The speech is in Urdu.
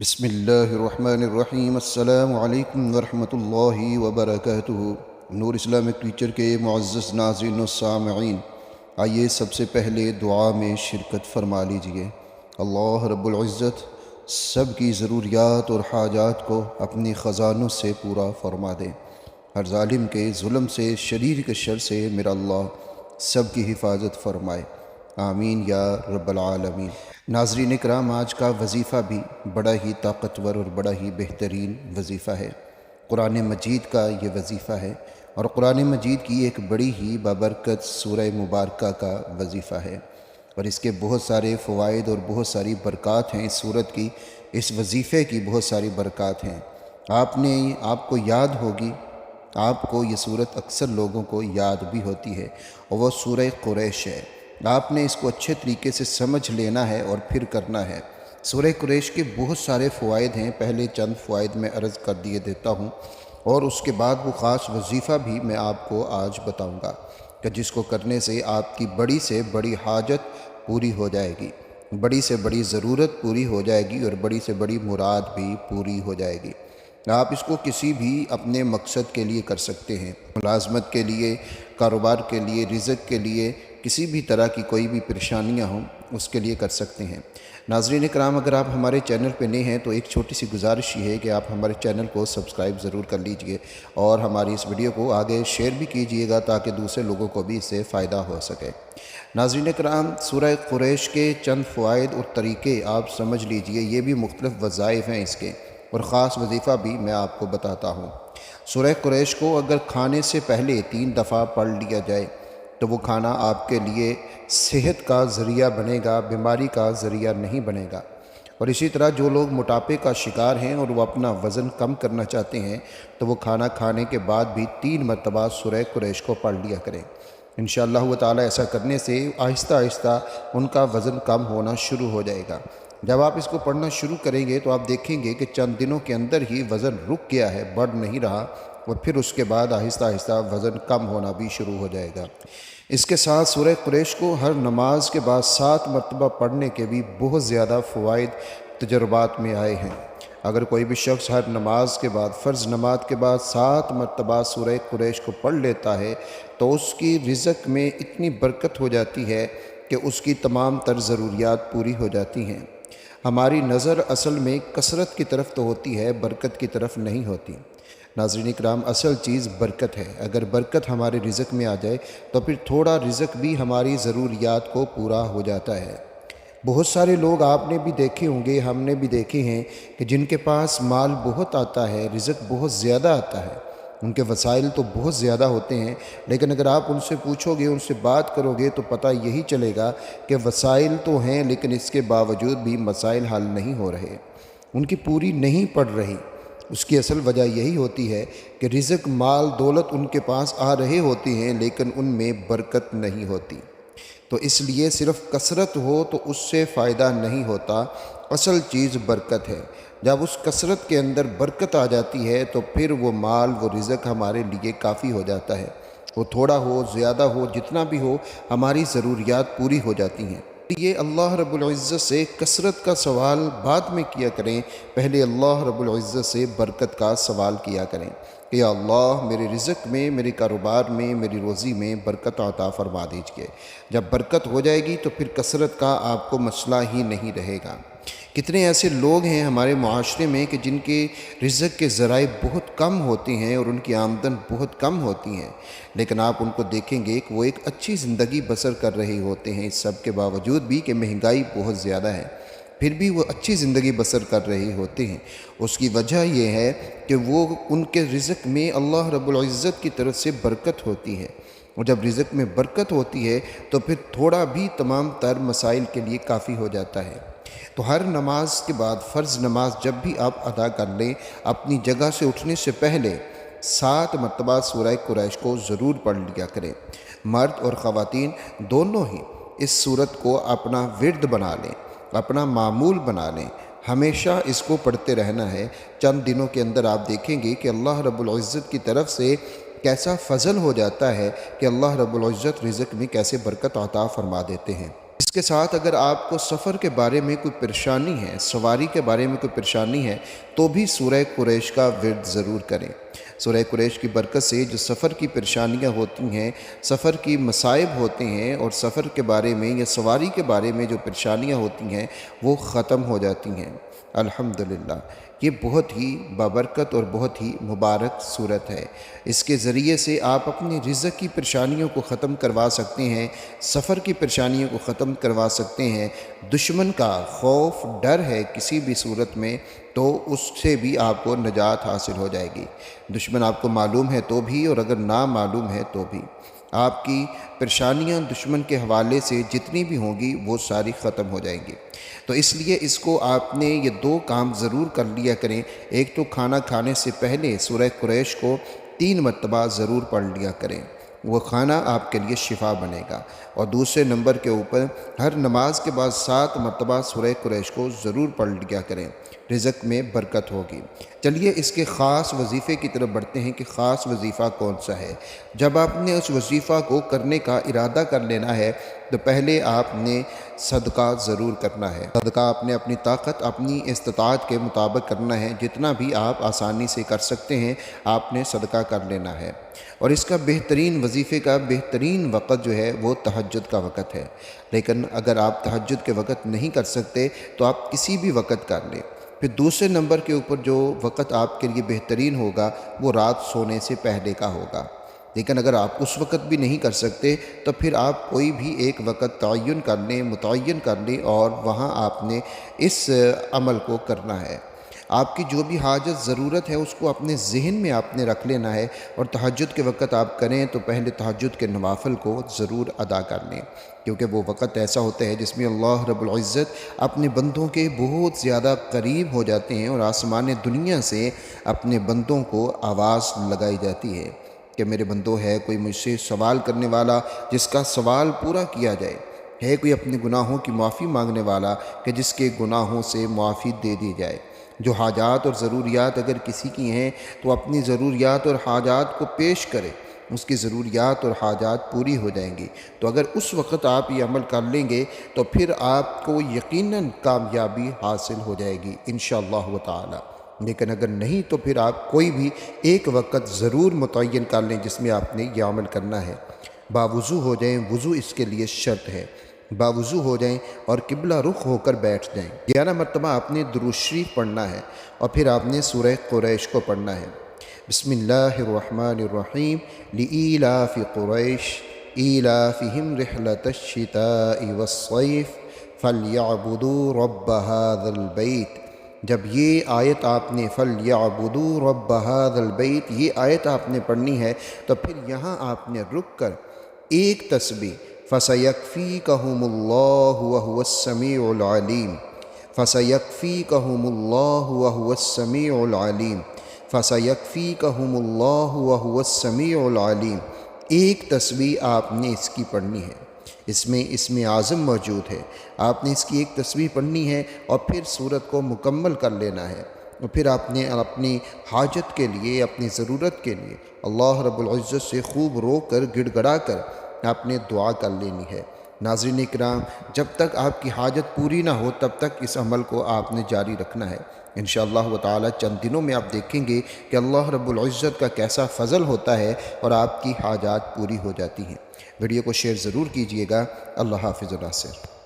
بسم اللہ الرحمن الرحیم۔ السلام علیکم ورحمۃ اللہ وبرکاتہ۔ نور اسلامک ٹیچر کے معزز ناظرین و سامعین، آئیے سب سے پہلے دعا میں شرکت فرما لیجئے۔ اللہ رب العزت سب کی ضروریات اور حاجات کو اپنی خزانوں سے پورا فرما دے۔ ہر ظالم کے ظلم سے، شریر کے شر سے میرا اللہ سب کی حفاظت فرمائے، آمین یا رب العالمین۔ ناظرین کرام، آج کا وظیفہ بھی بڑا ہی طاقتور اور بڑا ہی بہترین وظیفہ ہے۔ قرآن مجید کا یہ وظیفہ ہے، اور قرآن مجید کی ایک بڑی ہی بابرکت سورہ مبارکہ کا وظیفہ ہے، اور اس کے بہت سارے فوائد اور بہت ساری برکات ہیں۔ اس سورت کی، اس وظیفے کی بہت ساری برکات ہیں۔ آپ کو یاد ہوگی، آپ کو یہ سورت اکثر لوگوں کو یاد بھی ہوتی ہے، اور وہ سورہ قریش ہے۔ آپ نے اس کو اچھے طریقے سے سمجھ لینا ہے اور پھر کرنا ہے۔ سورہ قریش کے بہت سارے فوائد ہیں، پہلے چند فوائد میں عرض کر دیتا ہوں، اور اس کے بعد وہ خاص وظیفہ بھی میں آپ کو آج بتاؤں گا، کہ جس کو کرنے سے آپ کی بڑی سے بڑی حاجت پوری ہو جائے گی، بڑی سے بڑی ضرورت پوری ہو جائے گی، اور بڑی سے بڑی مراد بھی پوری ہو جائے گی۔ آپ اس کو کسی بھی اپنے مقصد کے لیے کر سکتے ہیں، ملازمت کے لیے، کاروبار کے لیے، رزق کے لیے، کسی بھی طرح کی کوئی بھی پریشانیاں ہوں اس کے لیے کر سکتے ہیں۔ ناظرین کرام، اگر آپ ہمارے چینل پہ نئے ہیں تو ایک چھوٹی سی گزارش یہ ہے کہ آپ ہمارے چینل کو سبسکرائب ضرور کر لیجئے، اور ہماری اس ویڈیو کو آگے شیئر بھی کیجئے گا تاکہ دوسرے لوگوں کو بھی اس سے فائدہ ہو سکے۔ ناظرین کرام، سورہ قریش کے چند فوائد اور طریقے آپ سمجھ لیجئے، یہ بھی مختلف وظائف ہیں اس کے، اور خاص وظیفہ بھی میں آپ کو بتاتا ہوں۔ سورہ قریش کو اگر کھانے سے پہلے 3 دفعہ پڑھ لیا جائے تو وہ کھانا آپ کے لیے صحت کا ذریعہ بنے گا، بیماری کا ذریعہ نہیں بنے گا۔ اور اسی طرح جو لوگ موٹاپے کا شکار ہیں اور وہ اپنا وزن کم کرنا چاہتے ہیں تو وہ کھانا کھانے کے بعد بھی 3 مرتبہ سورہ قریش کو پڑھ لیا کریں۔ انشاءاللہ تعالی ایسا کرنے سے آہستہ آہستہ ان کا وزن کم ہونا شروع ہو جائے گا۔ جب آپ اس کو پڑھنا شروع کریں گے تو آپ دیکھیں گے کہ چند دنوں کے اندر ہی وزن رک گیا ہے، بڑھ نہیں رہا، اور پھر اس کے بعد آہستہ آہستہ وزن کم ہونا بھی شروع ہو جائے گا۔ اس کے ساتھ سورہ قریش کو ہر نماز کے بعد 7 مرتبہ پڑھنے کے بھی بہت زیادہ فوائد تجربات میں آئے ہیں۔ اگر کوئی بھی شخص ہر نماز کے بعد، فرض نماز کے بعد 7 مرتبہ سورہ قریش کو پڑھ لیتا ہے تو اس کی رزق میں اتنی برکت ہو جاتی ہے کہ اس کی تمام تر ضروریات پوری ہو جاتی ہیں۔ ہماری نظر اصل میں کثرت کی طرف تو ہوتی ہے، برکت کی طرف نہیں ہوتی۔ ناظرین اکرام، اصل چیز برکت ہے۔ اگر برکت ہمارے رزق میں آ جائے تو پھر تھوڑا رزق بھی ہماری ضروریات کو پورا ہو جاتا ہے۔ بہت سارے لوگ آپ نے بھی دیکھے ہوں گے، ہم نے بھی دیکھے ہیں کہ جن کے پاس مال بہت آتا ہے، رزق بہت زیادہ آتا ہے، ان کے وسائل تو بہت زیادہ ہوتے ہیں، لیکن اگر آپ ان سے پوچھو گے، ان سے بات کرو گے تو پتہ یہی چلے گا کہ وسائل تو ہیں لیکن اس کے باوجود بھی مسائل حل نہیں ہو رہے، ان کی پوری نہیں پڑ رہی۔ اس کی اصل وجہ یہی ہوتی ہے کہ رزق، مال، دولت ان کے پاس آ رہے ہوتے ہیں لیکن ان میں برکت نہیں ہوتی۔ تو اس لیے صرف کثرت ہو تو اس سے فائدہ نہیں ہوتا، اصل چیز برکت ہے۔ جب اس کثرت کے اندر برکت آ جاتی ہے تو پھر وہ مال، وہ رزق ہمارے لیے کافی ہو جاتا ہے۔ وہ تھوڑا ہو، زیادہ ہو، جتنا بھی ہو، ہماری ضروریات پوری ہو جاتی ہیں۔ یہ اللہ رب العزت سے کثرت کا سوال بعد میں کیا کریں، پہلے اللہ رب العزت سے برکت کا سوال کیا کریں کہ یا اللہ میرے رزق میں، میرے کاروبار میں، میری روزی میں برکت عطا فرما دیجئے۔ جب برکت ہو جائے گی تو پھر کثرت کا آپ کو مسئلہ ہی نہیں رہے گا۔ کتنے ایسے لوگ ہیں ہمارے معاشرے میں کہ جن کے رزق کے ذرائع بہت کم ہوتے ہیں اور ان کی آمدن بہت کم ہوتی ہیں، لیکن آپ ان کو دیکھیں گے کہ وہ ایک اچھی زندگی بسر کر رہے ہوتے ہیں، اس سب کے باوجود بھی کہ مہنگائی بہت زیادہ ہے، پھر بھی وہ اچھی زندگی بسر کر رہے ہوتے ہیں۔ اس کی وجہ یہ ہے کہ وہ ان کے رزق میں اللہ رب العزت کی طرف سے برکت ہوتی ہے، اور جب رزق میں برکت ہوتی ہے تو پھر تھوڑا بھی تمام تر مسائل کے لیے کافی ہو جاتا ہے۔ تو ہر نماز کے بعد، فرض نماز جب بھی آپ ادا کر لیں، اپنی جگہ سے اٹھنے سے پہلے 7 مرتبہ سورہ قریش کو ضرور پڑھ لیا کریں۔ مرد اور خواتین دونوں ہی اس سورت کو اپنا ورد بنا لیں، اپنا معمول بنا لیں، ہمیشہ اس کو پڑھتے رہنا ہے۔ چند دنوں کے اندر آپ دیکھیں گے کہ اللہ رب العزت کی طرف سے کیسا فضل ہو جاتا ہے، کہ اللہ رب العزت رزق میں کیسے برکت عطا فرما دیتے ہیں۔ اس کے ساتھ اگر آپ کو سفر کے بارے میں کوئی پریشانی ہے، سواری کے بارے میں کوئی پریشانی ہے، تو بھی سورہ قریش کا ورد ضرور کریں۔ سورہ قریش کی برکت سے جو سفر کی پریشانیاں ہوتی ہیں، سفر کی مصائب ہوتے ہیں، اور سفر کے بارے میں یا سواری کے بارے میں جو پریشانیاں ہوتی ہیں وہ ختم ہو جاتی ہیں۔ الحمدللہ یہ بہت ہی بابرکت اور بہت ہی مبارک صورت ہے۔ اس کے ذریعے سے آپ اپنی رزق کی پریشانیوں کو ختم کروا سکتے ہیں، سفر کی پریشانیوں کو ختم کروا سکتے ہیں۔ دشمن کا خوف، ڈر ہے کسی بھی صورت میں تو اس سے بھی آپ کو نجات حاصل ہو جائے گی۔ دشمن آپ کو معلوم ہے تو بھی، اور اگر نہ معلوم ہے تو بھی آپ کی پریشانیاں دشمن کے حوالے سے جتنی بھی ہوں گی وہ ساری ختم ہو جائیں گی۔ تو اس لیے اس کو آپ نے یہ دو کام ضرور کر لیا کریں۔ ایک تو کھانا کھانے سے پہلے سورہ قریش کو 3 مرتبہ ضرور پڑھ لیا کریں، وہ کھانا آپ کے لیے شفا بنے گا۔ اور دوسرے نمبر کے اوپر ہر نماز کے بعد 7 مرتبہ سورہ قریش کو ضرور پڑھ لیا کریں، رزق میں برکت ہوگی۔ چلیے اس کے خاص وظیفے کی طرف بڑھتے ہیں کہ خاص وظیفہ کون سا ہے۔ جب آپ نے اس وظیفہ کو کرنے کا ارادہ کر لینا ہے تو پہلے آپ نے صدقہ ضرور کرنا ہے۔ صدقہ آپ نے اپنی طاقت، اپنی استطاعت کے مطابق کرنا ہے، جتنا بھی آپ آسانی سے کر سکتے ہیں آپ نے صدقہ کر لینا ہے۔ اور اس کا بہترین وظیفے کا بہترین وقت جو ہے وہ تہجد کا وقت ہے۔ لیکن اگر آپ تہجد کے وقت نہیں کر سکتے تو آپ کسی بھی وقت کر لیں۔ پھر دوسرے نمبر کے اوپر جو وقت آپ کے لیے بہترین ہوگا وہ رات سونے سے پہلے کا ہوگا۔ لیکن اگر آپ اس وقت بھی نہیں کر سکتے تو پھر آپ کوئی بھی ایک وقت متعین کر لیں اور وہاں آپ نے اس عمل کو کرنا ہے۔ آپ کی جو بھی حاجت ضرورت ہے اس کو اپنے ذہن میں آپ نے رکھ لینا ہے، اور تہجد کے وقت آپ کریں تو پہلے تہجد کے نوافل کو ضرور ادا کر لیں، کیونکہ وہ وقت ایسا ہوتا ہے جس میں اللہ رب العزت اپنے بندوں کے بہت زیادہ قریب ہو جاتے ہیں، اور آسمان دنیا سے اپنے بندوں کو آواز لگائی جاتی ہے کہ میرے بندو ہے کوئی مجھ سے سوال کرنے والا جس کا سوال پورا کیا جائے، ہے کوئی اپنے گناہوں کی معافی مانگنے والا کہ جس کے گناہوں سے معافی دے دی جائے۔ جو حاجات اور ضروریات اگر کسی کی ہیں تو اپنی ضروریات اور حاجات کو پیش کرے، اس کی ضروریات اور حاجات پوری ہو جائیں گی۔ تو اگر اس وقت آپ یہ عمل کر لیں گے تو پھر آپ کو یقیناً کامیابی حاصل ہو جائے گی انشاءاللہ تعالی۔ لیکن اگر نہیں تو پھر آپ کوئی بھی ایک وقت ضرور متعین کر لیں جس میں آپ نے یہ عمل کرنا ہے۔ باوضو ہو جائیں، وضو اس کے لیے شرط ہے، باوضو ہو جائیں اور قبلہ رخ ہو کر بیٹھ جائیں۔ 11 مرتبہ آپ نے درود شریف پڑھنا ہے، اور پھر آپ نے سورہ قریش کو پڑھنا ہے۔ بسم اللہ الرحمن الرحیم لإیلاف قریش ایلافہم رحلۃ الشتاء والصیف فلیعبدوا رب ھذا البیت۔ جب یہ آیت آپ نے فلیعبدوا رب ھذا البیت یہ آیت آپ نے پڑھنی ہے تو پھر یہاں آپ نے رک کر ایک تسبیح فَسَيَكْفِيكَهُمُ اللَّهُ وَهُوَ السَّمِيعُ الْعَلِيمُ فَسَيَكْفِيكَهُمُ اللَّهُ وَهُوَ السَّمِيعُ الْعَلِيمُ فَسَيَكْفِيكَهُمُ اللَّهُ وَهُوَ السَّمِيعُ الْعَلِيمُ۔ ایک تسبیح آپ نے اس کی پڑھنی ہے، اس میں اسم اعظم موجود ہے، آپ نے اس کی ایک تسبیح پڑھنی ہے اور پھر سورت کو مکمل کر لینا ہے، اور پھر آپ نے اپنی حاجت کے لیے، اپنی ضرورت کے لیے اللہ رب العزت سے خوب رو کر گڑ گڑا کر آپ نے دعا کر لینی ہے۔ ناظرین اکرام، جب تک آپ کی حاجت پوری نہ ہو تب تک اس عمل کو آپ نے جاری رکھنا ہے۔ انشاءاللہ تعالی چند دنوں میں آپ دیکھیں گے کہ اللہ رب العزت کا کیسا فضل ہوتا ہے اور آپ کی حاجات پوری ہو جاتی ہیں۔ ویڈیو کو شیئر ضرور کیجئے گا۔ اللہ حافظ و ناصر۔